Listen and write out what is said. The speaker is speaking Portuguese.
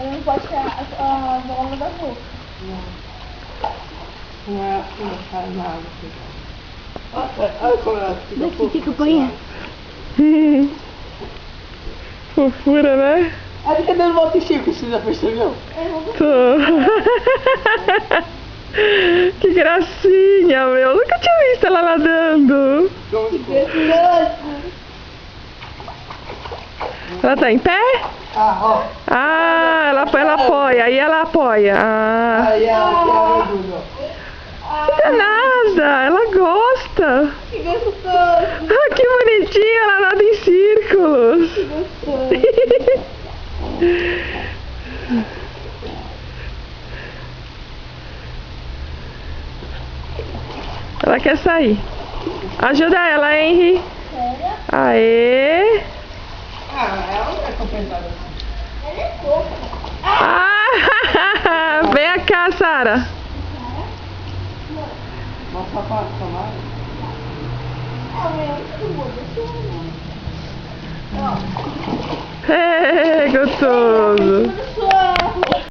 Ele não pode tirar a bola da boca. Não é assim, não faz nada. Olha como ela fica Daqui fica o banheiro. Fofura, né? A gente tá dando volta em círculo, você já percebeu? Tô. Que gracinha, meu. Eu nunca tinha visto ela nadando. Ela tá em pé? Ah, ó. Ah, ela apoia. Aí ela apoia. Ah. Aí ela mergulha, Não é nada. Ela gosta. Que gostoso. Ah, que bonitinha. Ela nada em círculos. Que gostoso. Ela quer sair. Ajuda ela, Henry. Sério? Aê. Ah, ela não é compensada assim. Ela é fofa. Ah, vem cá, Sara. Nossa, para tomar. É o meu, Gostoso.